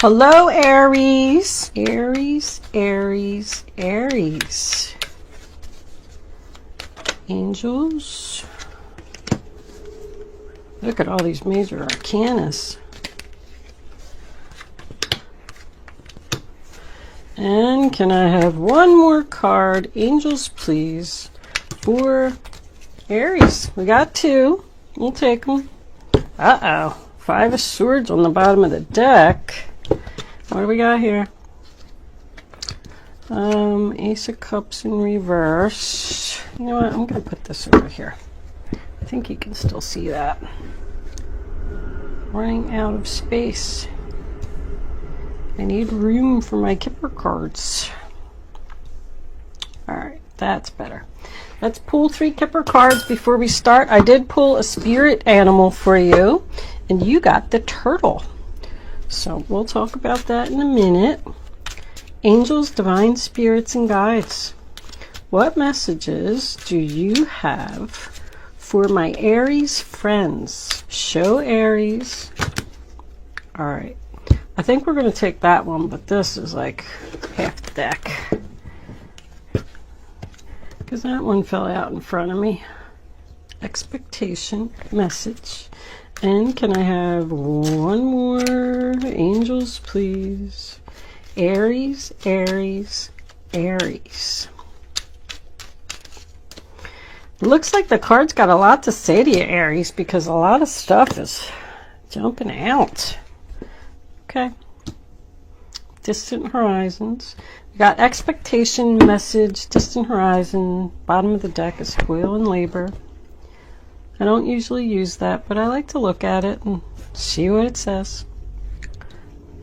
Hello, Aries. Aries, Aries, Aries. Angels. Look at all these major arcanas. And can I have one more card? Angels, please. For Aries. We got two. We'll take them. Uh-oh. 5 of Swords on the bottom of the deck. What do we got here? Ace of Cups in reverse. You know what? I'm going to put this over here. I think you can still see that. Running out of space. I need room for my Kipper cards. Alright, that's better. Let's pull 3 Kipper cards before we start. I did pull a spirit animal for you, and you got the turtle. So we'll talk about that in a minute. Angels, divine spirits, and guides. What messages do you have for my Aries friends? Show Aries. All right. I think we're going to take that one, but this is like half the deck. Because that one fell out in front of me. Expectation, message. And can I have one more? Angels, please. Aries, Aries, Aries. Looks like the card's got a lot to say to you, Aries, because a lot of stuff is jumping out. Okay. Distant horizons. We got expectation, message, distant horizon. Bottom of the deck is toil and labor. I don't usually use that, but I like to look at it and see what it says.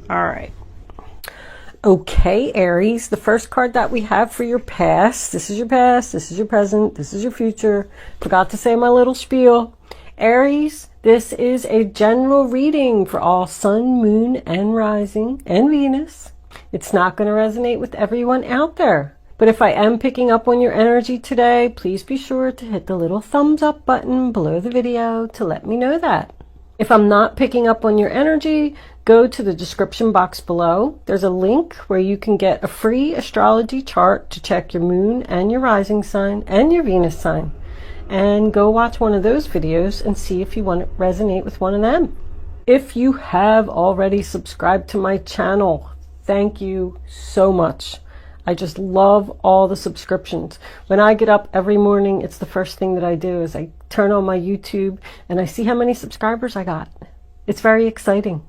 All right. Okay, Aries, the first card that we have for your past. This is your past, this is your present, this is your future. Forgot to say my little spiel. Aries, this is a general reading for all sun, moon, and rising, and Venus. It's not going to resonate with everyone out there. But if I am picking up on your energy today, please be sure to hit the little thumbs up button below the video to let me know that. If I'm not picking up on your energy, go to the description box below. There's a link where you can get a free astrology chart to check your moon and your rising sign and your Venus sign. And go watch one of those videos and see if you want to resonate with one of them. If you have already subscribed to my channel, thank you so much. I just love all the subscriptions. When I get up every morning, it's the first thing that I do is I turn on my YouTube and I see how many subscribers I got. It's very exciting.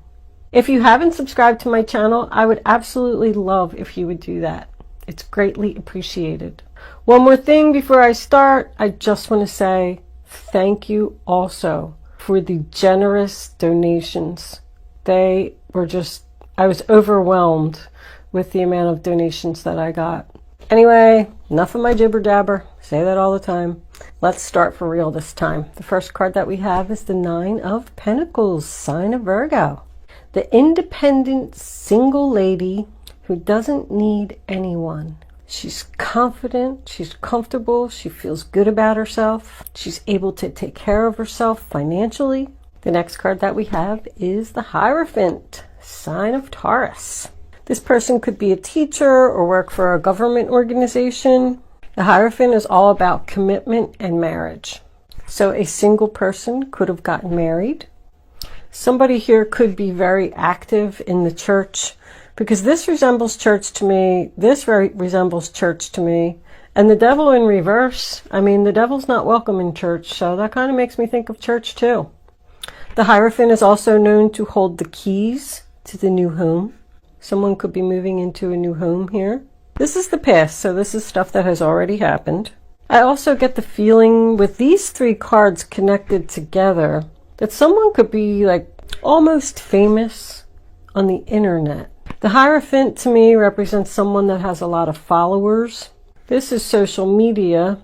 If you haven't subscribed to my channel, I would absolutely love if you would do that. It's greatly appreciated. One more thing before I start, I just want to say thank you also for the generous donations. They were just, I was overwhelmed with the amount of donations that I got. Anyway, enough of my jibber jabber. Say that all the time. Let's start for real this time. The first card that we have is the 9 of Pentacles, sign of Virgo. The independent single lady who doesn't need anyone. She's confident, she's comfortable, she feels good about herself. She's able to take care of herself financially. The next card that we have is the Hierophant, sign of Taurus. This person could be a teacher or work for a government organization. The Hierophant is all about commitment and marriage. So a single person could have gotten married. Somebody here could be very active in the church because this resembles church to me. This resembles church to me. And the devil in reverse, I mean, the devil's not welcome in church, so that kind of makes me think of church too. The Hierophant is also known to hold the keys to the new home. Someone could be moving into a new home here. This is the past, so this is stuff that has already happened. I also get the feeling with these 3 cards connected together that someone could be like almost famous on the internet. The Hierophant to me represents someone that has a lot of followers. This is social media,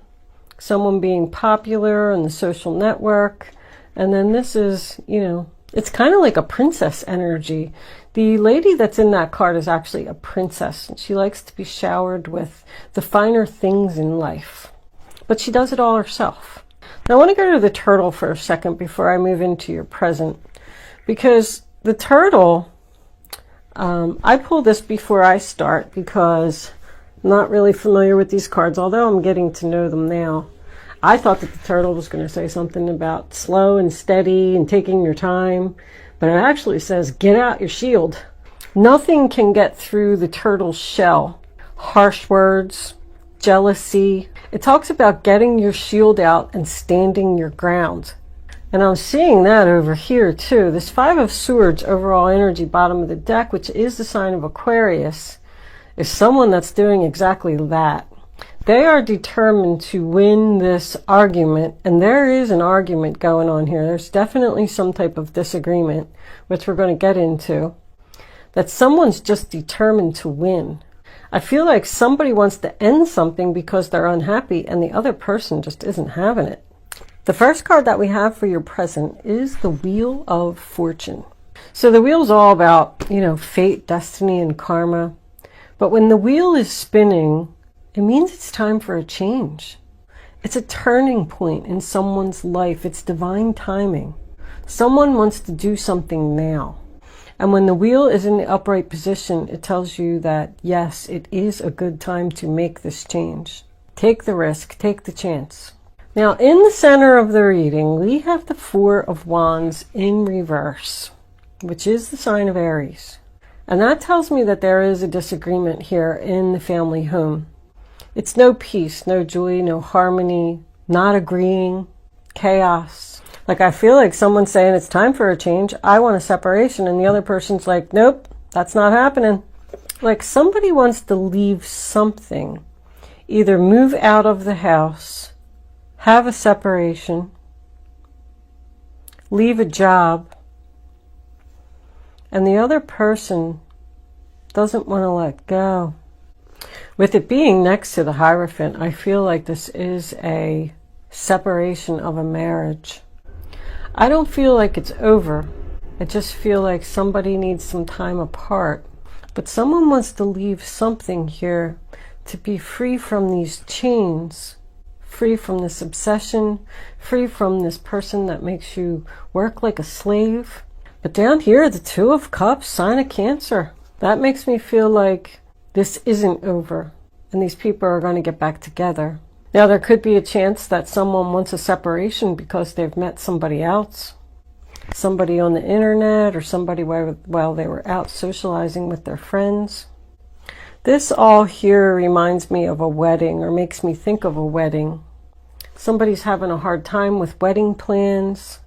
someone being popular on the social network. And then this is, you know, it's kind of like a princess energy. The lady that's in that card is actually a princess, and she likes to be showered with the finer things in life. But she does it all herself. Now I want to go to the turtle for a second before I move into your present, because the turtle I pull this before I start because I'm not really familiar with these cards, although I'm getting to know them now. I thought that the turtle was going to say something about slow and steady and taking your time, but it actually says get out your shield. Nothing can get through the turtle's shell. Harsh words, jealousy. It talks about getting your shield out and standing your ground. And I'm seeing that over here too. This Five of Swords, overall energy, bottom of the deck, which is the sign of Aquarius, is someone that's doing exactly that. They are determined to win this argument, and there is an argument going on here. There's definitely some type of disagreement, which we're going to get into, that someone's just determined to win. I feel like somebody wants to end something because they're unhappy, and the other person just isn't having it. The first card that we have for your present is the Wheel of Fortune. So the wheel's all about, fate, destiny, and karma. But when the wheel is spinning, it means it's time for a change. It's a turning point in someone's life. It's divine timing. Someone wants to do something now. And when the wheel is in the upright position, it tells you that, yes, it is a good time to make this change. Take the risk, take the chance. Now, in the center of the reading, we have the Four of Wands in reverse, which is the sign of Aries. And that tells me that there is a disagreement here in the family home. It's no peace, no joy, no harmony, not agreeing, chaos. Like, I feel like someone's saying it's time for a change. I want a separation. And the other person's like, nope, that's not happening. Like, somebody wants to leave something. Either move out of the house, have a separation, leave a job, and the other person doesn't want to let go. With it being next to the Hierophant, I feel like this is a separation of a marriage. I don't feel like it's over. I just feel like somebody needs some time apart. But someone wants to leave something here to be free from these chains, free from this obsession, free from this person that makes you work like a slave. But down here, the Two of Cups, sign of Cancer. That makes me feel like this isn't over, and these people are going to get back together. Now, there could be a chance that someone wants a separation because they've met somebody else, somebody on the internet, or somebody while they were out socializing with their friends. This all here reminds me of a wedding, or makes me think of a wedding. Somebody's having a hard time with wedding plans,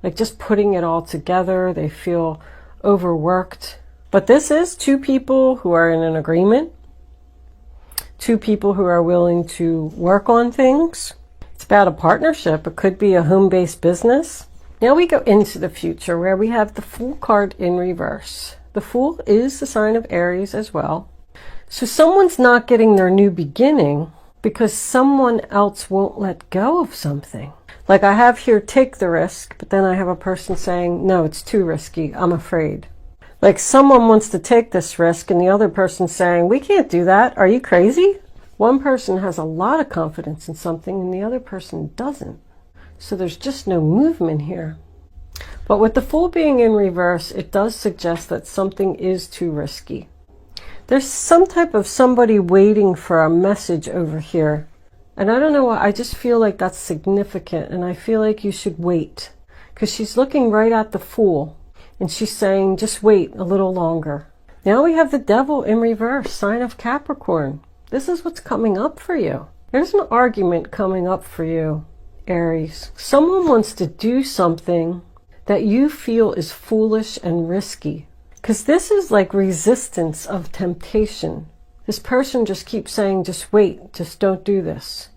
like just putting it all together. They feel overworked. But this is two people who are in an agreement, two people who are willing to work on things. It's about a partnership. It could be a home-based business. Now we go into the future where we have the Fool card in reverse. The Fool is the sign of Aries as well. So someone's not getting their new beginning because someone else won't let go of something. Like I have here, take the risk, but then I have a person saying, no, it's too risky, I'm afraid. Like someone wants to take this risk and the other person's saying, we can't do that. Are you crazy? One person has a lot of confidence in something and the other person doesn't. So there's just no movement here. But with the Fool being in reverse, it does suggest that something is too risky. There's some type of somebody waiting for a message over here. And I don't know why, I just feel like that's significant and I feel like you should wait. Because she's looking right at the Fool. And she's saying, just wait a little longer. Now we have the Devil in reverse, sign of Capricorn. This is what's coming up for you. There's an argument coming up for you, Aries. Someone wants to do something that you feel is foolish and risky. Because this is like resistance of temptation. This person just keeps saying, just wait, just don't do this.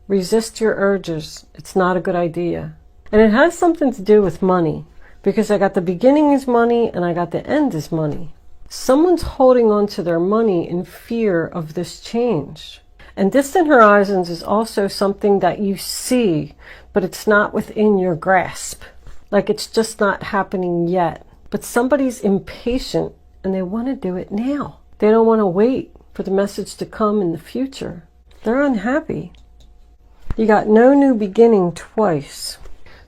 Resist your urges. It's not a good idea. And it has something to do with money. Because I got the beginning is money and I got the end is money. Someone's holding on to their money in fear of this change. And distant horizons is also something that you see, but it's not within your grasp. Like it's just not happening yet. But somebody's impatient and they want to do it now. They don't want to wait for the message to come in the future. They're unhappy. You got no new beginning twice.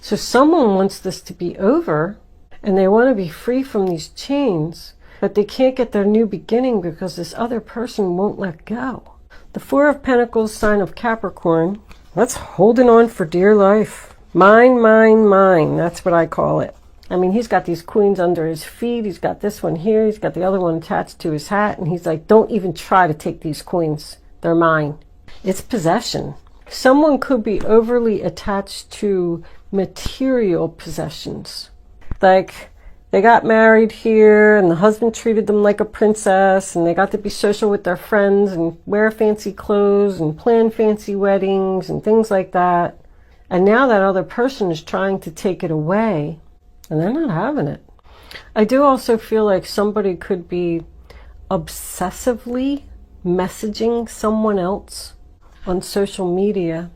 So someone wants this to be over and they want to be free from these chains, but they can't get their new beginning because this other person won't let go. The Four of Pentacles, sign of Capricorn. That's holding on for dear life. Mine, mine, mine. That's what I call it. I mean, he's got these queens under his feet. He's got this one here. He's got the other one attached to his hat. And he's like, don't even try to take these queens. They're mine. It's possession. Someone could be overly attached to material possessions. Like, they got married here and the husband treated them like a princess and they got to be social with their friends and wear fancy clothes and plan fancy weddings and things like that. And now that other person is trying to take it away and they're not having it. I do also feel like somebody could be obsessively messaging someone else on social media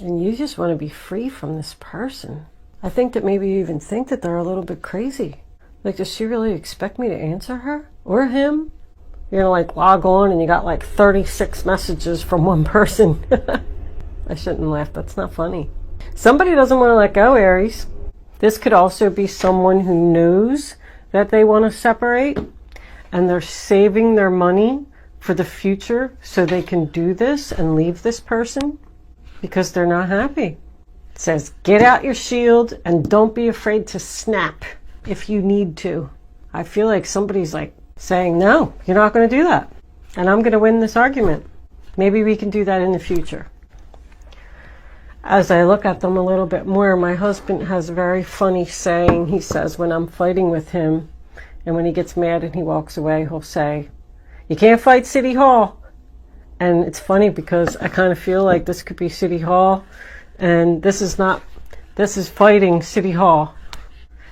and you just want to be free from this person. I think that maybe you even think that they're a little bit crazy. Like, does she really expect me to answer her or him? You're gonna like log on and you got like 36 messages from one person. I shouldn't laugh, that's not funny. Somebody doesn't want to let go, Aries. This could also be someone who knows that they want to separate and they're saving their money for the future so they can do this and leave this person because they're not happy. It says, get out your shield and don't be afraid to snap if you need to. I feel like somebody's like saying, no, you're not going to do that. And I'm going to win this argument. Maybe we can do that in the future. As I look at them a little bit more, my husband has a very funny saying. He says when I'm fighting with him and when he gets mad and he walks away, he'll say, you can't fight City Hall. And it's funny because I kind of feel like this could be City Hall. And this is fighting City Hall.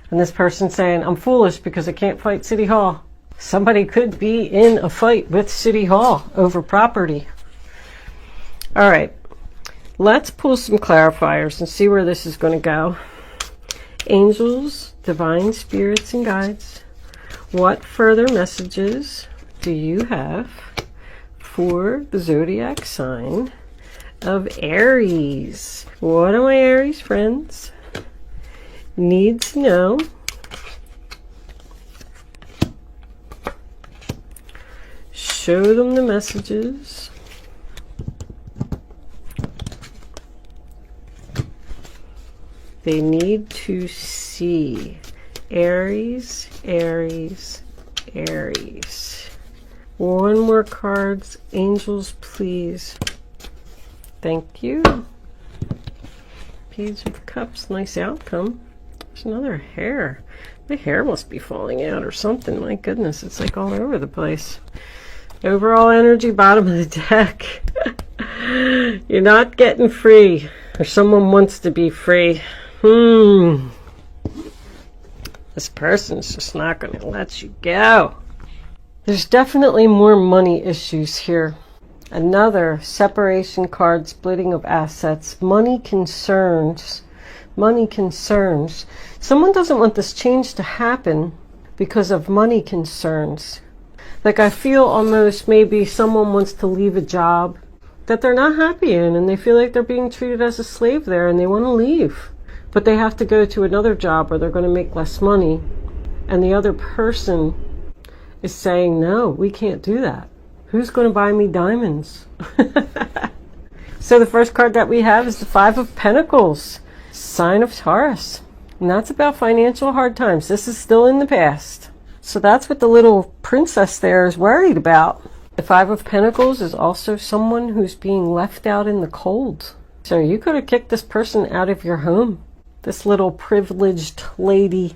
And this person saying, I'm foolish because I can't fight City Hall. Somebody could be in a fight with City Hall over property. All right, let's pull some clarifiers and see where this is going to go. Angels, divine spirits and guides, what further messages do you have for the zodiac sign of Aries? What do my Aries friends need to know show them the messages they need to see? Aries, Aries, Aries. One more cards, angels, please. Thank you. Page of Cups, nice outcome. There's another hair. My hair must be falling out or something. My goodness, it's like all over the place. Overall energy, bottom of the deck. You're not getting free. Or someone wants to be free. This person's just not going to let you go. There's definitely more money issues here. Another separation card, splitting of assets, money concerns. Money concerns. Someone doesn't want this change to happen because of money concerns. Like, I feel almost maybe someone wants to leave a job that they're not happy in and they feel like they're being treated as a slave there and they want to leave. But they have to go to another job where they're going to make less money. And the other person is saying, no, we can't do that. Who's going to buy me diamonds? So the first card that we have is the Five of Pentacles, sign of Taurus. And that's about financial hard times. This is still in the past. So that's what the little princess there is worried about. The Five of Pentacles is also someone who's being left out in the cold. So you could have kicked this person out of your home. This little privileged lady.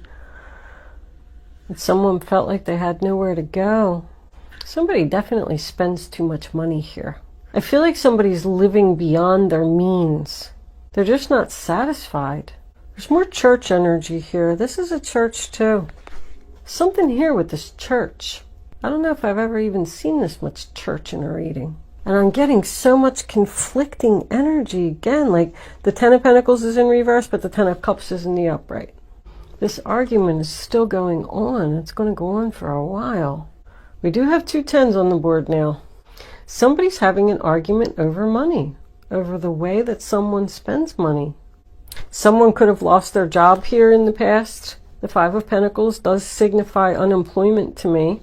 And someone felt like they had nowhere to go. Somebody definitely spends too much money here. I feel like somebody's living beyond their means. They're just not satisfied. There's more church energy here. This is a church too. Something here with this church. I don't know if I've ever even seen this much church in a reading. And I'm getting so much conflicting energy again. Like the Ten of Pentacles is in reverse, but the Ten of Cups is in the upright. This argument is still going on. It's going to go on for a while. We do have two tens on the board now. Somebody's having an argument over money, over the way that someone spends money. Someone could have lost their job here in the past The Five of Pentacles does signify unemployment to me,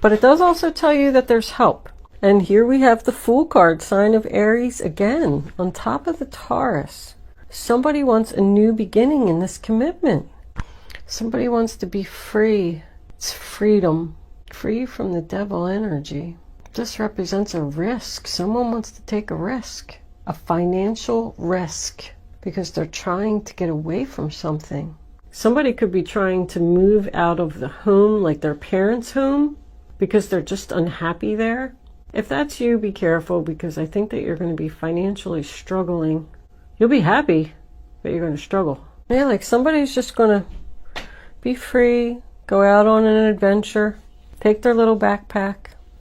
but it does also tell you that there's help. And here we have the Fool card, sign of Aries again, on top of the Taurus. Somebody wants a new beginning in this commitment. Somebody wants to be free. It's freedom, free from the devil energy. This represents a risk. Someone wants to take a risk, a financial risk, because they're trying to get away from something. Somebody could be trying to move out of the home, like their parents' home, because they're just unhappy there. If that's you, be careful, because I think that you're going to be financially struggling. You'll be happy, but you're going to struggle. Yeah, like somebody's just going to be free, go out on an adventure, take their little backpack,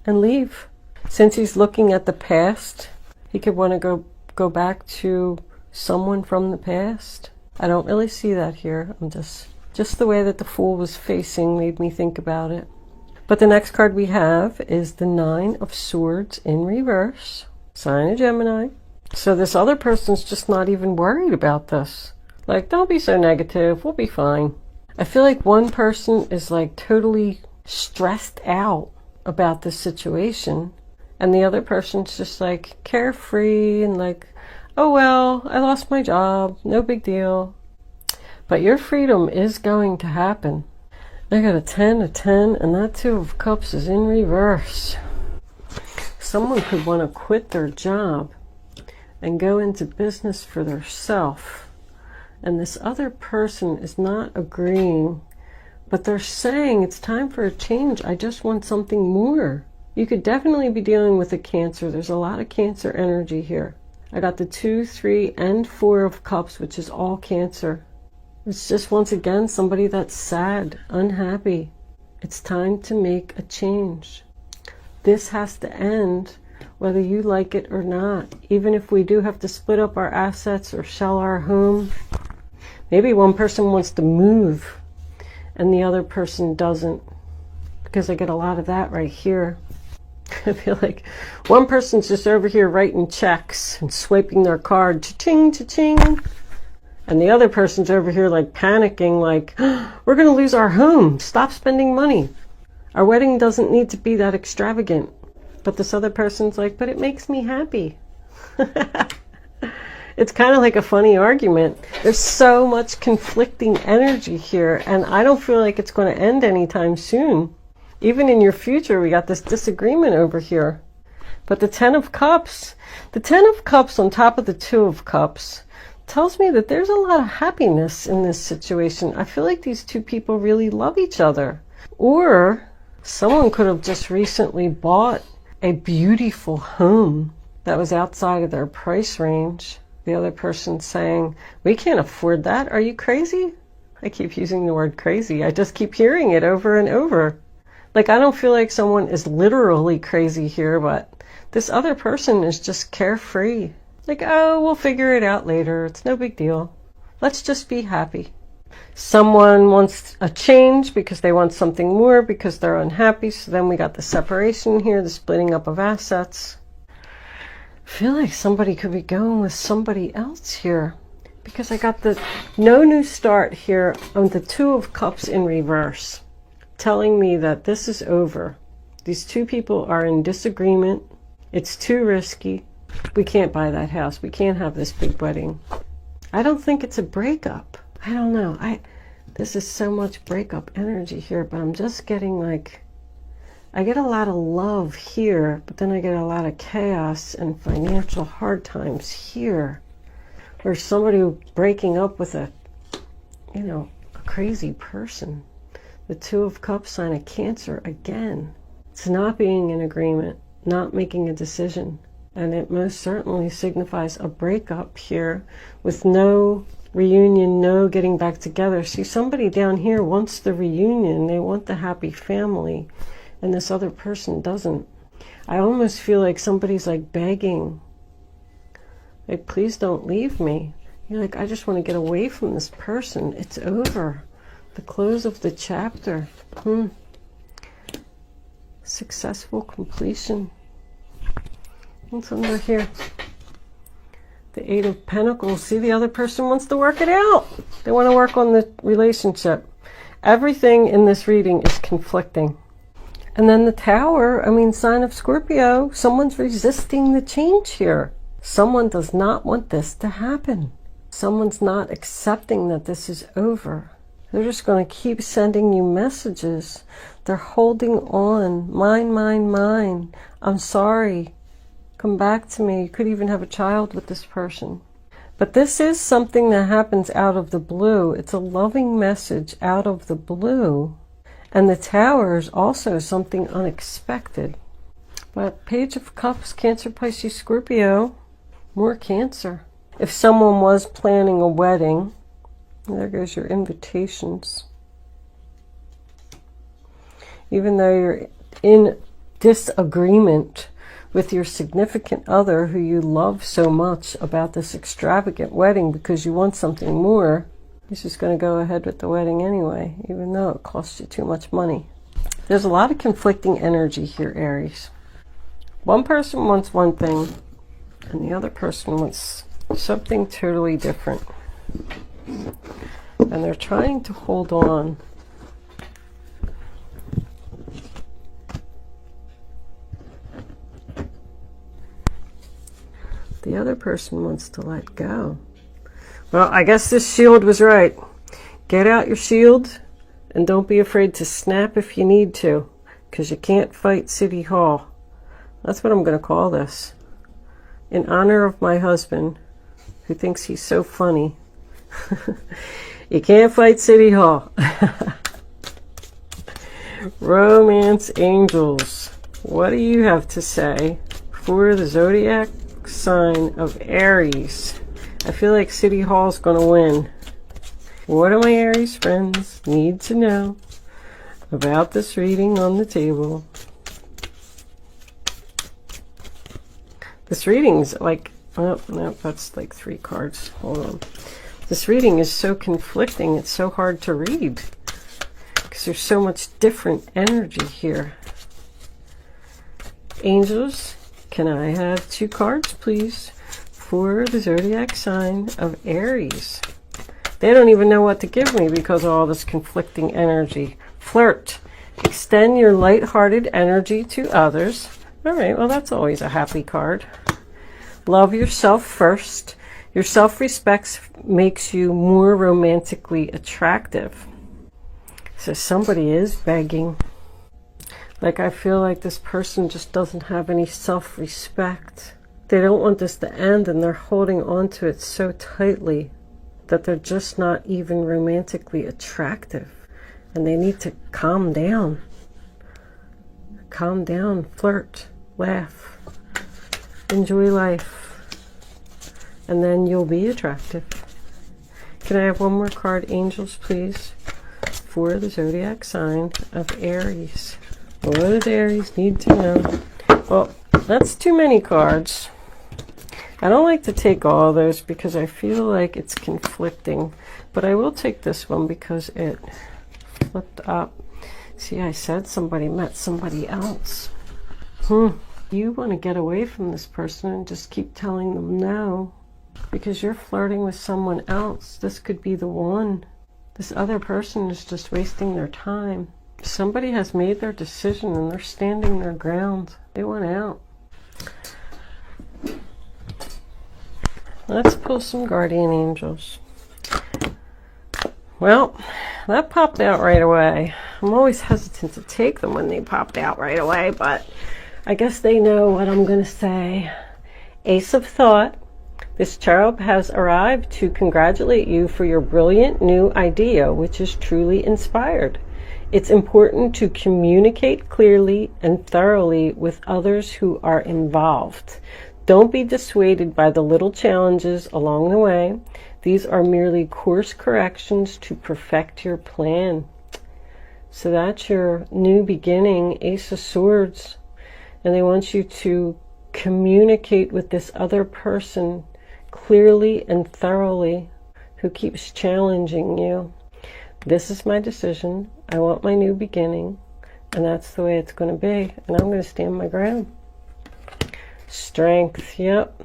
and leave. Since he's looking at the past, he could want to go back to someone from the past. I don't really see that here. I'm just the way that the Fool was facing made me think about it. But the next card we have is the Nine of Swords in reverse, sign of Gemini. So this other person's just not even worried about this. Like, don't be so negative, we'll be fine. I feel like one person is like totally stressed out about this situation, and the other person's just like carefree and like, oh well, I lost my job, no big deal. But your freedom is going to happen. I got a 10, and that Two of Cups is in reverse. Someone could want to quit their job and go into business for themselves. And this other person is not agreeing, but they're saying it's time for a change. I just want something more. You could definitely be dealing with a Cancer. There's a lot of Cancer energy here. I got the 2, 3, and 4 of Cups, which is all Cancer. It's just, once again, somebody that's sad, unhappy. It's time to make a change. This has to end, whether you like it or not. Even if we do have to split up our assets or sell our home. Maybe one person wants to move and the other person doesn't, because I get a lot of that right here. I feel like one person's just over here writing checks and swiping their card, cha-ching, cha-ching. And the other person's over here like panicking, like, oh, we're going to lose our home. Stop spending money. Our wedding doesn't need to be that extravagant. But this other person's like, but it makes me happy. It's kind of like a funny argument. There's so much conflicting energy here, and I don't feel like it's going to end anytime soon. Even in your future, we got this disagreement over here. But the 10 of Cups on top of the 2 of Cups tells me that there's a lot of happiness in this situation. I feel like these two people really love each other. Or someone could have just recently bought a beautiful home that was outside of their price range. The other person saying, we can't afford that. Are you crazy? I keep using the word crazy. I just keep hearing it over and over. Like, I don't feel like someone is literally crazy here, but this other person is just carefree. Like, oh, we'll figure it out later. It's no big deal. Let's just be happy. Someone wants a change because they want something more, because they're unhappy. So then we got the separation here, the splitting up of assets. I feel like somebody could be going with somebody else here, because I got the no new start here on the 2 of Cups in reverse, telling me that this is over. These two people are in disagreement. It's too risky. We can't buy that house. We can't have this big wedding. I don't think it's a breakup. I don't know. This is so much breakup energy here, but I'm just getting like, I get a lot of love here, but then I get a lot of chaos and financial hard times here. Or somebody breaking up with a crazy person. The 2 of Cups, sign of Cancer again. It's not being in agreement, not making a decision. And it most certainly signifies a breakup here with no reunion, no getting back together. See, somebody down here wants the reunion. They want the happy family. And this other person doesn't. I almost feel like somebody's like begging. Like, please don't leave me. You're like, I just want to get away from this person. It's over. The close of the chapter. Successful completion. What's under here? The 8 of Pentacles. See, the other person wants to work it out. They want to work on the relationship. Everything in this reading is conflicting. And then the Tower, I mean, sign of Scorpio, someone's resisting the change here. Someone does not want this to happen. Someone's not accepting that this is over. They're just going to keep sending you messages. They're holding on. Mine, mine, mine. I'm sorry. Come back to me. You could even have a child with this person. But this is something that happens out of the blue. It's a loving message out of the blue. And the Tower is also something unexpected. But Page of Cups, Cancer, Pisces, Scorpio, more Cancer. If someone was planning a wedding, there goes your invitations. Even though you're in disagreement with your significant other who you love so much about this extravagant wedding because you want something more, he's just going to go ahead with the wedding anyway, even though it costs you too much money. There's a lot of conflicting energy here, Aries. One person wants one thing, and the other person wants something totally different. And they're trying to hold on. The other person wants to let go. Well, I guess this shield was right. Get out your shield and don't be afraid to snap if you need to, because you can't fight City Hall. That's what I'm going to call this. In honor of my husband, who thinks he's so funny. You can't fight City Hall. Romance angels, what do you have to say for the zodiac sign of Aries? I feel like City Hall's going to win. What do my Aries friends need to know about this reading on the table? This reading's like, oh, no, that's like 3 cards. Hold on. This reading is so conflicting. It's so hard to read because there's so much different energy here. Angels, can I have 2 cards, please, for the zodiac sign of Aries? They don't even know what to give me because of all this conflicting energy. Flirt. Extend your light-hearted energy to others. All right, well, that's always a happy card. Love yourself first. Your self-respect makes you more romantically attractive. So somebody is begging. Like, I feel like this person just doesn't have any self-respect. They don't want this to end, and they're holding on to it so tightly that they're just not even romantically attractive. And they need to calm down. Calm down, flirt, laugh, enjoy life. And then you'll be attractive. Can I have one more card, angels, please, for the zodiac sign of Aries? What does Aries need to know? Well, that's too many cards. I don't like to take all those because I feel like it's conflicting. But I will take this one because it flipped up. See, I said somebody met somebody else. You want to get away from this person and just keep telling them no. Because you're flirting with someone else. This could be the one. This other person is just wasting their time. Somebody has made their decision and they're standing their ground. They want out. Let's pull some guardian angels. Well, that popped out right away. I'm always hesitant to take them when they popped out right away, but I guess they know what I'm going to say. Ace of Thought. This cherub has arrived to congratulate you for your brilliant new idea, which is truly inspired. It's important to communicate clearly and thoroughly with others who are involved. Don't be dissuaded by the little challenges along the way. These are merely course corrections to perfect your plan. So that's your new beginning, Ace of Swords. And they want you to communicate with this other person clearly and thoroughly who keeps challenging you. This is my decision. I want my new beginning, and that's the way it's going to be, and I'm going to stand my ground. Strength, yep.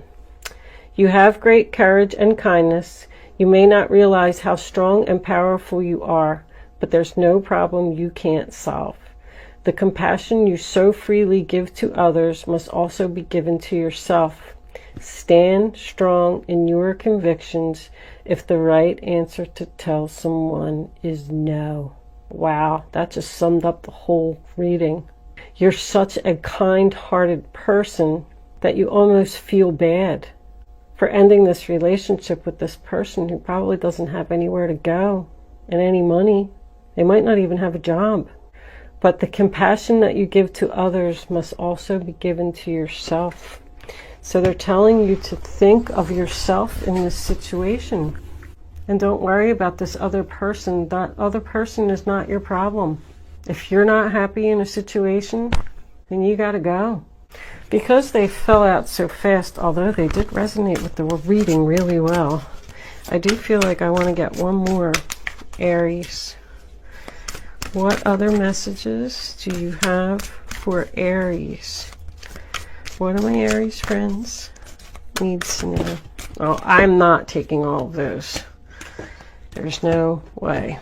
You have great courage and kindness. You may not realize how strong and powerful you are, but there's no problem you can't solve. The compassion you so freely give to others must also be given to yourself. Stand strong in your convictions if the right answer to tell someone is no. Wow, that just summed up the whole reading. You're such a kind-hearted person that you almost feel bad for ending this relationship with this person who probably doesn't have anywhere to go and any money. They might not even have a job. But the compassion that you give to others must also be given to yourself. So they're telling you to think of yourself in this situation. And don't worry about this other person. That other person is not your problem. If you're not happy in a situation, then you gotta go. Because they fell out so fast, although they did resonate with the reading really well, I do feel like I want to get one more, Aries. What other messages do you have for Aries? What do my Aries friends needs to know? Oh, I'm not taking all of those. There's no way.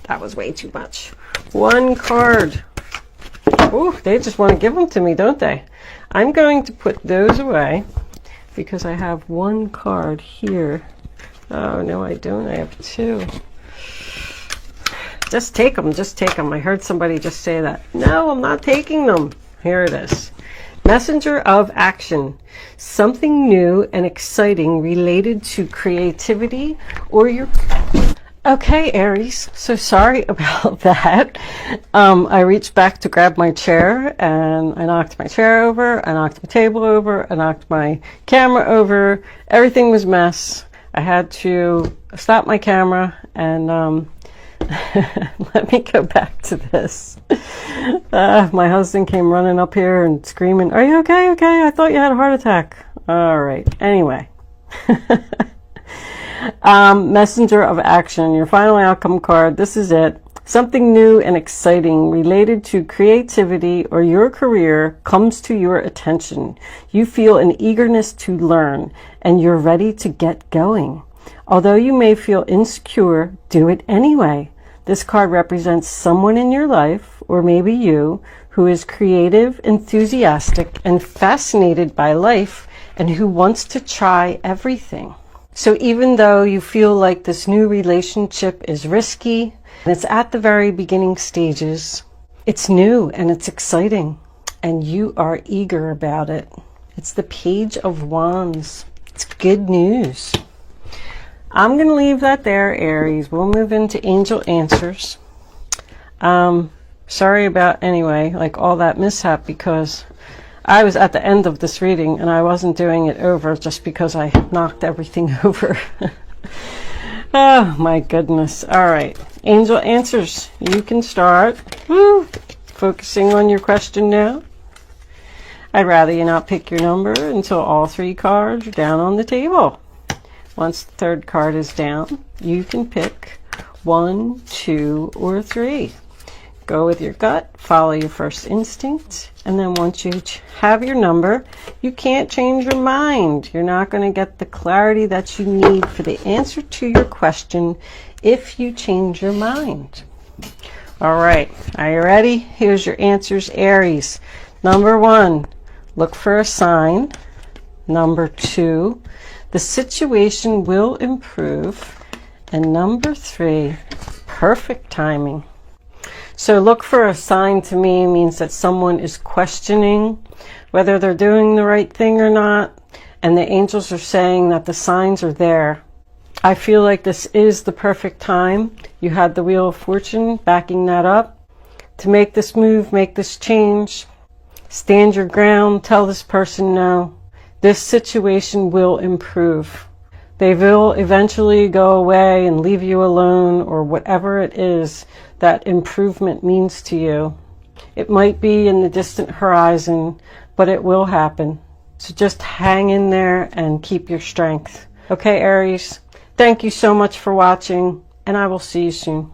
That was way too much. One card. Oh, they just want to give them to me, don't they? I'm going to put those away because I have one card here. Oh, no, I don't. I have two. Just take them. Just take them. I heard somebody just say that. No, I'm not taking them. Here it is. Messenger of action. Something new and exciting related to creativity or your... Okay, Aries, so sorry about that. I reached back to grab my chair and I knocked my chair over, I knocked my table over, I knocked my camera over. Everything was a mess. I had to stop my camera and let me go back to this. My husband came running up here and screaming, "Are you okay? Okay, I thought you had a heart attack." All right, anyway. Messenger of action, your final outcome card. This is it. Something new and exciting related to creativity or your career comes to your attention. You feel an eagerness to learn and you're ready to get going. Although you may feel insecure, do it anyway. This card represents someone in your life, or maybe you, who is creative, enthusiastic, and fascinated by life and who wants to try everything. So even though you feel like this new relationship is risky, and it's at the very beginning stages, it's new and it's exciting, and you are eager about it. It's the Page of Wands. It's good news. I'm going to leave that there, Aries. We'll move into angel answers. Sorry about, anyway, like all that mishap, because I was at the end of this reading and I wasn't doing it over just because I knocked everything over. Oh my goodness. All right. Angel answers. You can start. Woo. Focusing on your question now. I'd rather you not pick your number until all three cards are down on the table. Once the third card is down, you can pick 1, 2, or 3. Go with your gut, follow your first instinct, and then once you have your number, you can't change your mind. You're not going to get the clarity that you need for the answer to your question if you change your mind. All right, are you ready? Here's your answers, Aries. Number 1, look for a sign. Number 2, the situation will improve. And number 3, perfect timing. So look for a sign to me means that someone is questioning whether they're doing the right thing or not. And the angels are saying that the signs are there. I feel like this is the perfect time. You had the Wheel of Fortune backing that up. To make this move, make this change. Stand your ground. Tell this person no. This situation will improve. They will eventually go away and leave you alone, or whatever it is that improvement means to you. It might be in the distant horizon, but it will happen. So just hang in there and keep your strength. Okay, Aries, thank you so much for watching, and I will see you soon.